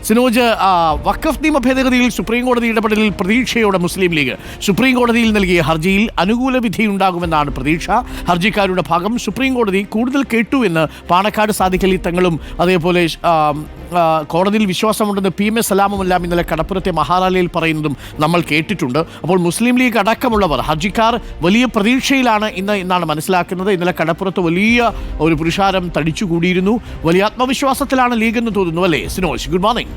സിനോജ്, വഖഫ് നിയമ ഭേദഗതിയിൽ സുപ്രീം കോടതി ഇടപെടലിൽ പ്രതീക്ഷയോടെ മുസ്ലിം ലീഗ്. സുപ്രീം കോടതിയിൽ നൽകിയ ഹർജിയിൽ അനുകൂല വിധിയുണ്ടാകുമെന്നാണ് പ്രതീക്ഷ. ഹർജിക്കാരുടെ ഭാഗം സുപ്രീം കോടതി കൂടുതൽ കേട്ടു എന്ന് പാണക്കാട് സാദിഖ് അലി തങ്ങളും അതേപോലെ കോടതിയിൽ വിശ്വാസമുണ്ടെന്ന് PMS സലാമുമെല്ലാം ഇന്നലെ കടപ്പുറത്തെ മഹാറാലിയിൽ പറയുന്നതും നമ്മൾ കേട്ടിട്ടുണ്ട്. അപ്പോൾ മുസ്ലിം ലീഗ് അടക്കമുള്ളവർ ഹർജിക്കാർ വലിയ പ്രതീക്ഷയിലാണ് എന്നാണ് മനസ്സിലാക്കുന്നത്. ഇന്നലെ കടപ്പുറത്ത് വലിയ ഒരു പുരുഷാരം തടിച്ചുകൂടിയിരുന്നു. വലിയ ആത്മവിശ്വാസത്തിലാണ് ലീഗ് എന്ന് തോന്നുന്നു, അല്ലേ Sinoj? Good morning.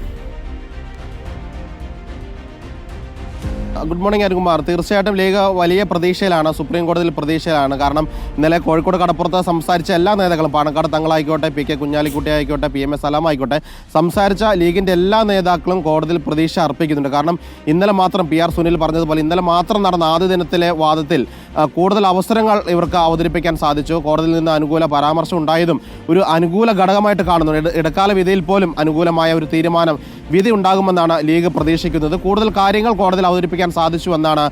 Good morning Arunkumar. തീർച്ചയായിട്ടും ലീഗ് വലിയ പ്രതീക്ഷയിലാണ്, സുപ്രീം കോടതിയിൽ പ്രതീക്ഷയിലാണ്. കാരണം ഇന്നലെ കോഴിക്കോട് കടപ്പുറത്ത് സംസാരിച്ച എല്ലാ നേതാക്കളും, പാണക്കാട് തങ്ങളായിക്കോട്ടെ, PK കുഞ്ഞാലിക്കുട്ടി ആയിക്കോട്ടെ, PMS സലാം ആയിക്കോട്ടെ, സംസാരിച്ച ലീഗിൻ്റെ എല്ലാ നേതാക്കളും കോടതിയിൽ പ്രതീക്ഷ അർപ്പിക്കുന്നുണ്ട്. കാരണം ഇന്നലെ മാത്രം PR സുനിൽ പറഞ്ഞതുപോലെ ഇന്നലെ മാത്രം നടന്ന ആദ്യ ദിനത്തിലെ വാദത്തിൽ കൂടുതൽ അവസരങ്ങൾ ഇവർക്ക് അവതരിപ്പിക്കാൻ സാധിച്ചു. കോടതിയിൽ നിന്ന് അനുകൂല പരാമർശം ഉണ്ടായതും ഒരു അനുകൂല ഘടകമായിട്ട് കാണുന്നു. ഇടക്കാല വിധിയിൽ പോലും അനുകൂലമായ ഒരു തീരുമാനം, വിധി ഉണ്ടാകുമെന്നാണ് ലീഗ് പ്രതീക്ഷിക്കുന്നത്. കൂടുതൽ കാര്യങ്ങൾ കോടതിയിൽ അവതരിപ്പിക്കാൻ സാധിച്ചു എന്നാണ്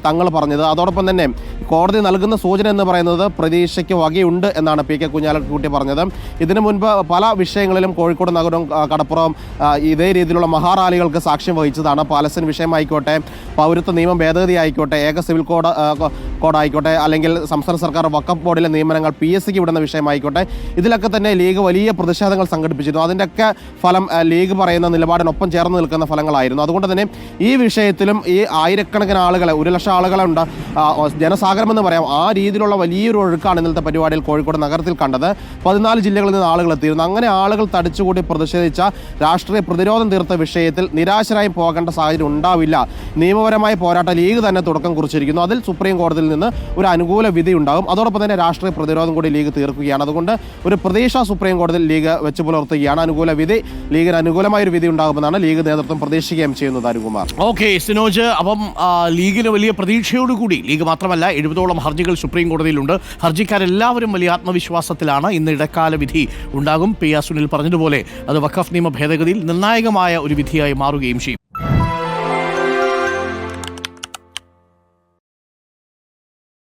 തങ്ങൾ പറഞ്ഞത്. അതോടൊപ്പം തന്നെ കോടതി നൽകുന്ന സൂചന എന്ന് പറയുന്നത് പ്രതീക്ഷയ്ക്ക് വകയുണ്ട് എന്നാണ് PK കുഞ്ഞാലിക്കുട്ടി പറഞ്ഞത്. ഇതിനു മുൻപ് പല വിഷയങ്ങളിലും കോഴിക്കോട് നഗരവും കടപ്പുറവും ഇതേ രീതിയിലുള്ള മഹാറാലികൾക്ക് സാക്ഷ്യം വഹിച്ചതാണ്. പാലസ്തീൻ വിഷയമായിക്കോട്ടെ, പൗരത്വ നിയമം ഭേദഗതി ആയിക്കോട്ടെ, ഏക സിവിൽ കോഡായിക്കോട്ടെ, അല്ലെങ്കിൽ സംസ്ഥാന സർക്കാർ വഖഫ് ബോർഡിലെ നിയമനങ്ങൾ PSCക്ക് വിടുന്ന വിഷയമായിക്കോട്ടെ, ഇതിലൊക്കെ തന്നെ ലീഗ് വലിയ പ്രതിഷേധങ്ങൾ സംഘടിപ്പിച്ചിരുന്നു. അതിൻ്റെയൊക്കെ ഫലം ലീഗ് പറയുന്ന നിലപാടിനൊപ്പം ചേർന്ന് നിൽക്കുന്ന ഫലങ്ങളായിരുന്നു. അതുകൊണ്ട് തന്നെ ഈ വിഷയത്തിലും ഈ ആയിരക്കണക്കിന് ആളുകളെ, 1,00,000 ആളുകളുണ്ട്, ജനസാഗരമെന്ന് പറയാം, ആ രീതിയിലുള്ള വലിയൊരു ഒഴുക്കാണ് ഇന്നലത്തെ പരിപാടിയിൽ കോഴിക്കോട് നഗരത്തിൽ കണ്ടത്. 14 ജില്ലകളിൽ നിന്ന് ആളുകൾ എത്തിയിരുന്നു. അങ്ങനെ ആളുകൾ തടിച്ചുകൂടി പ്രതിഷേധിച്ച, രാഷ്ട്രീയ പ്രതിരോധം തീർത്ത വിഷയത്തിൽ നിരാശരായി പോകേണ്ട സാഹചര്യം ഉണ്ടാവില്ല. നിയമപരമായ പോരാട്ടം ലീഗ് തന്നെ തുടക്കം കുറിച്ചിരിക്കുന്നു. അതിൽ സുപ്രീം കോടതിയിൽ നിന്ന് ഒരു അനുകൂല വിധി ഉണ്ടാകും. അതോടൊപ്പം തന്നെ രാഷ്ട്രീയ പ്രതിരോധം കൂടി ലീഗ് തീർക്കുകയാണ്. അതുകൊണ്ട് ഒരു പ്രതീക്ഷ സുപ്രീം കോടതിയിൽ ലീഗ് വെച്ച് പുലർത്തുകയാണ്. അനുകൂല വിധി, ലീഗിന് അനുകൂലമായ ഒരു വിധി ഉണ്ടാകുമെന്നാണ് ലീഗ് നേതൃത്വം പ്രതീക്ഷിക്കുകയും ചെയ്യുന്നത്. അരുൺകുമാർ. ഓക്കെ സിനോജ്, അപ്പം ലീഗിന് വലിയ പ്രതീക്ഷയോടുകൂടി, ലീഗ് മാത്രമല്ല 70ഓളം ഹർജികൾ സുപ്രീം കോടതിയിലുണ്ട്. ഹർജിക്കാരെല്ലാവരും വലിയ ആത്മവിശ്വാസത്തിലാണ്. ഇന്ന് ഇടക്കാല വിധി ഉണ്ടാകും. PR സുനിൽ പറഞ്ഞതുപോലെ അത് വഖഫ് നിയമ ഭേദഗതിയിൽ നിർണായകമായ ഒരു വിധിയായി മാറുകയും ചെയ്യും.